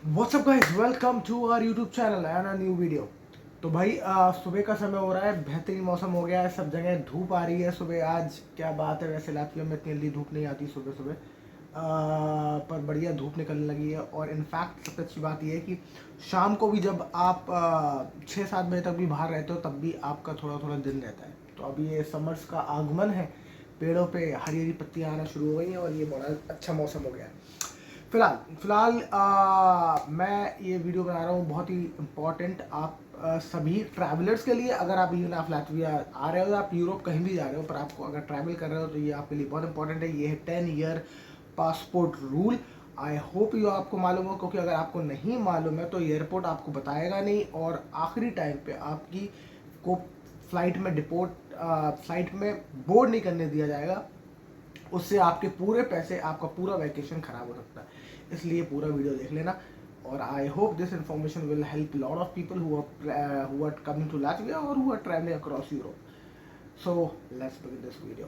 WhatsApp guys, welcome to our YouTube channel and a new video. तो भाई सुबह का समय हो रहा है, बेहतरीन मौसम हो गया है, सब जगह धूप आ रही है सुबह। आज क्या बात है, वैसे लातविया में इतनी जल्दी धूप नहीं आती सुबह सुबह, पर बढ़िया धूप निकलने लगी है। और इनफैक्ट सबसे अच्छी बात यह है कि शाम को भी जब आप 6-7 बजे तक भी बाहर रहते हो तब भी आपका थोड़ा थोड़ा दिन रहता है। तो अभी ये समर्स का आगमन है, पेड़ों पे हरी हरी पत्तियाँ आना शुरू हो गई हैं और ये बड़ा अच्छा मौसम हो गया है। फिलहाल फिलहाल मैं ये वीडियो बना रहा हूँ बहुत ही इम्पोर्टेंट आप सभी ट्रैवलर्स के लिए। अगर आप इवन आप लातविया आ रहे हो या आप यूरोप कहीं भी जा रहे हो, पर आपको अगर ट्रैवल कर रहे हो तो ये आपके लिए बहुत इंपॉर्टेंट है। ये है 10 year passport rule. I hope ये आपको मालूम हो, क्योंकि अगर आपको नहीं मालूम है तो एयरपोर्ट आपको बताएगा नहीं और आखिरी टाइम पे आपकी को फ्लाइट में फ्लाइट में बोर्ड नहीं करने दिया जाएगा। उससे आपके पूरे पैसे, आपका पूरा वैकेशन खराब हो सकता है। इसलिए पूरा वीडियो देख लेना और I hope this information will help lot of people who are coming to Latvia और who are travelling across Europe. So let's begin this video.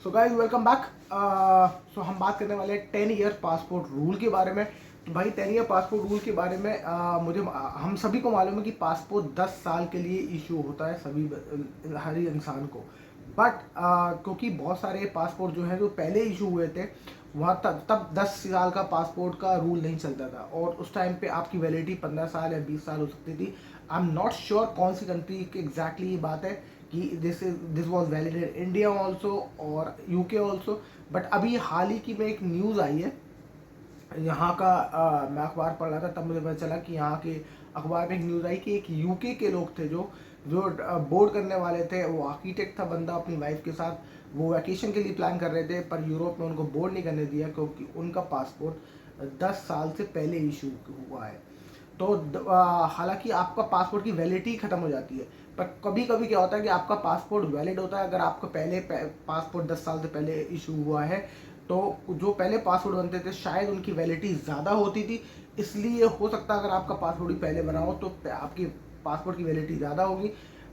So guys, welcome back. So हम बात करने वाले हैं 10 ईयर पासपोर्ट रूल के बारे में। तो भाई 10 ईयर पासपोर्ट रूल के बारे में हम सभी को मालूम है कि पासपोर्ट 10 साल के लिए इशू होता है हर ही इंसान को। बट क्योंकि बहुत सारे पासपोर्ट जो है जो पहले इशू हुए थे, वहाँ तब 10 साल का पासपोर्ट का रूल नहीं चलता था और उस टाइम पे आपकी वैलिडिटी 15 साल या 20 साल हो सकती थी। आई एम नॉट श्योर कौन सी कंट्री की एग्जैक्टली ये बात है कि this was valid in India also और यूके ऑल्सो। बट अभी हाल ही की में एक न्यूज़ आई है यहाँ का। मैं अखबार पढ़ रहा था तब मुझे पता चला कि यहाँ के अखबार में एक न्यूज़ आई कि एक यूके के लोग थे जो जो बोर्ड करने वाले थे। वो आर्किटेक्ट था बंदा, अपनी वाइफ के साथ वो वैकेशन के लिए प्लान कर रहे थे, पर यूरोप में उनको बोर्ड नहीं करने दिया क्योंकि उनका पासपोर्ट 10 साल से पहले इशू हुआ है। तो हालांकि आपका पासपोर्ट की वैलिडिटी ख़त्म हो जाती है, पर कभी कभी क्या होता है कि आपका पासपोर्ट वैलिड होता है। अगर आपका पहले पासपोर्ट 10 साल से पहले इशू हुआ है तो जो पहले पासपोर्ट बनते थे शायद उनकी वैलिडिटी ज़्यादा होती थी। इसलिए हो सकता है अगर आपका पासपोर्ट ही पहले बना हो तो आपकी पासपोर्ट की वैलिडिटी ज़्यादा होगी।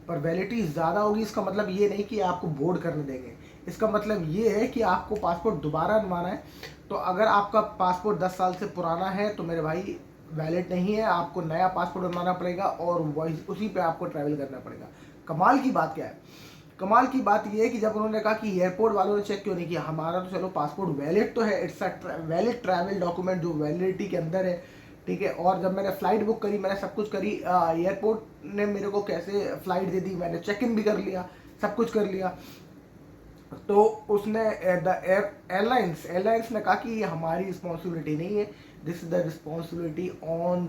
पर वैलिडिटी ज़्यादा होगी इसका मतलब ये नहीं कि आपको बोर्ड करने देंगे। इसका मतलब ये है कि आपको पासपोर्ट दोबारा बनवाना है। तो अगर आपका पासपोर्ट 10 साल से पुराना है तो मेरे भाई वैलिड नहीं है, आपको नया पासपोर्ट बनवाना पड़ेगा और वही उसी पे आपको ट्रैवल करना पड़ेगा। कमाल की बात क्या है? कमाल की बात यह है कि जब उन्होंने कहा कि एयरपोर्ट वालों ने चेक क्यों नहीं किया, हमारा तो चलो पासपोर्ट वैलिड तो है, it's a valid travel document जो वैलिडिटी के अंदर है, ठीक है। और जब मैंने फ़्लाइट बुक करी, मैंने सब कुछ करी, एयरपोर्ट ने मेरे को कैसे फ़्लाइट दे दी, मैंने चेक इन भी कर लिया, सब कुछ कर लिया। तो उसने द एयरलाइंस ने कहा कि ये हमारी रिस्पॉन्सिबिलिटी नहीं है, this is the responsibility on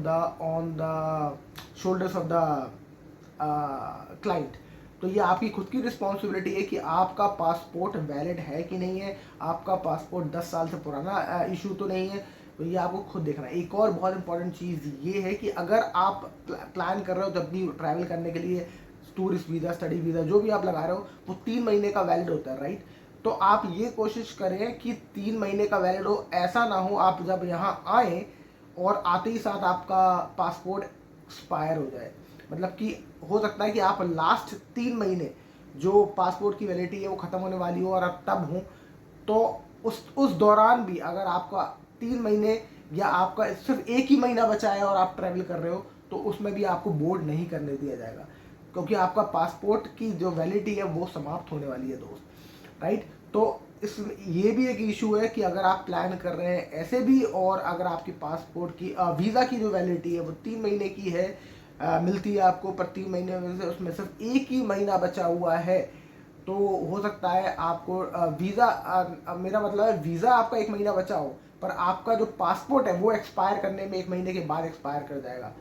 the shoulders of the client. तो ये आपकी खुद की रिस्पॉन्सिबिलिटी है कि आपका पासपोर्ट वैलिड है कि नहीं है, आपका पासपोर्ट 10 साल से पुराना इशू तो नहीं है। तो ये आपको खुद देखना है। एक और बहुत इंपॉर्टेंट चीज़ ये है कि अगर आप प्लान कर रहे हो जब भी ट्रैवल करने के लिए, टूरिस्ट वीज़ा, स्टडी वीज़ा जो भी आप लगा रहे हो, वो 3 महीने का वैलिड होता है, राइट। तो आप ये कोशिश करें कि 3 महीने का वैलिड हो। ऐसा ना हो आप जब यहाँ आए और आते ही साथ आपका पासपोर्ट एक्सपायर हो जाए। मतलब कि हो सकता है कि आप लास्ट 3 महीने जो पासपोर्ट की वैलिडिटी है वो ख़त्म होने वाली हो और अब तब हो, तो उस दौरान भी अगर आपका 3 महीने या आपका सिर्फ एक ही महीना बचा है और आप ट्रैवल कर रहे हो तो उसमें भी आपको बोर्ड नहीं करने दिया जाएगा, क्योंकि आपका पासपोर्ट की जो वैलिडिटी है वो समाप्त होने वाली है दोस्त, राइट। तो इस ये भी एक इशू है कि अगर आप प्लान कर रहे हैं ऐसे भी और अगर आपकी पासपोर्ट की वीज़ा की जो वैलिडिटी है वो 3 महीने की है, मिलती है आपको, पर 3 महीने में से उसमें सिर्फ एक ही महीना बचा हुआ है, तो हो सकता है आपको वीज़ा, मेरा मतलब है वीज़ा आपका एक महीना बचा हो पर आपका जो पासपोर्ट है वो एक्सपायर करने में एक महीने के बाद एक्सपायर कर जाएगा।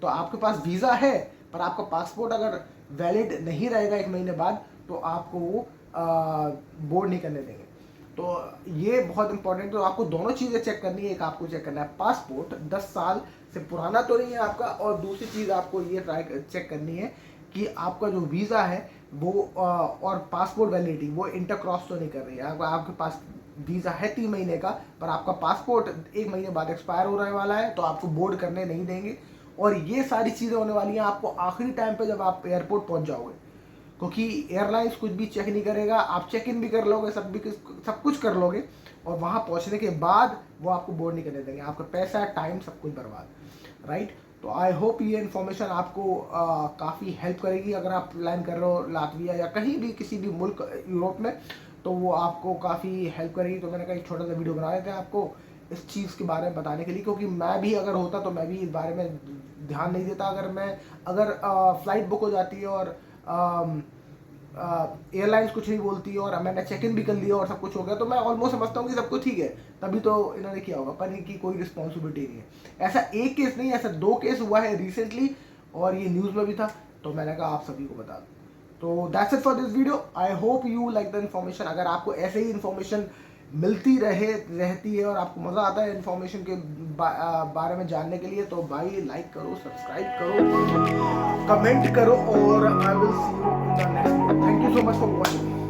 तो आपके पास वीज़ा है पर आपका पासपोर्ट अगर वैलिड नहीं रहेगा एक महीने बाद तो आपको वो बोर्ड नहीं करने देंगे। तो ये बहुत इंपॉर्टेंट है। तो आपको दोनों चीज़ें चेक करनी है। एक आपको चेक करना है पासपोर्ट 10 साल से पुराना तो नहीं है आपका, और दूसरी चीज़ आपको ये चेक करनी है कि आपका जो वीज़ा है वो और पासपोर्ट वैलिडिटी वो इंटरक्रॉस तो नहीं कर रही है। आपके पास वीज़ा है 3 महीने का पर आपका पासपोर्ट एक महीने बाद एक्सपायर होने वाला है तो आपको बोर्ड करने नहीं देंगे। और ये सारी चीज़ें होने वाली हैं आपको आखिरी टाइम पे जब आप एयरपोर्ट पहुंच जाओगे, क्योंकि एयरलाइंस कुछ भी चेक नहीं करेगा, आप चेक इन भी कर लोगे, सब कुछ कर लोगे, और वहाँ पहुँचने के बाद वो आपको बोर्ड नहीं करने देंगे, आपका पैसा टाइम सब कुछ बर्बाद, राइट। तो आई होप ये इन्फॉर्मेशन आपको काफ़ी हेल्प करेगी अगर आप प्लान कर रहे हो लातविया या कहीं भी किसी भी मुल्क यूरोप में, तो वो आपको काफ़ी हेल्प करेगी। तो मैंने कहा एक छोटा सा वीडियो बना रहे थे आपको इस चीज़ के बारे में बताने के लिए, क्योंकि मैं भी अगर होता तो मैं भी इस बारे में ध्यान नहीं देता। अगर फ्लाइट बुक हो जाती है और एयरलाइंस कुछ नहीं बोलती है और मैंने चेक इन भी कर लिया और सब कुछ हो गया, तो मैं ऑलमोस्ट समझता हूँ कि सब कुछ ठीक है, तभी तो इन्होंने किया होगा, पर इनकी कोई रिस्पॉन्सिबिलिटी नहीं है। ऐसा एक केस नहीं, ऐसा 2 केस हुआ है रिसेंटली, और ये न्यूज़ में भी था, तो मैंने कहा आप सभी को बता दूँ। तो that's it for this video. I hope you like the information. अगर आपको ऐसे ही इन्फॉर्मेशन मिलती रहती है और आपको मज़ा आता है इन्फॉर्मेशन के बारे में जानने के लिए, तो भाई लाइक करो, सब्सक्राइब करो, कमेंट करो, और I will see you in the next video. Thank you so much for watching.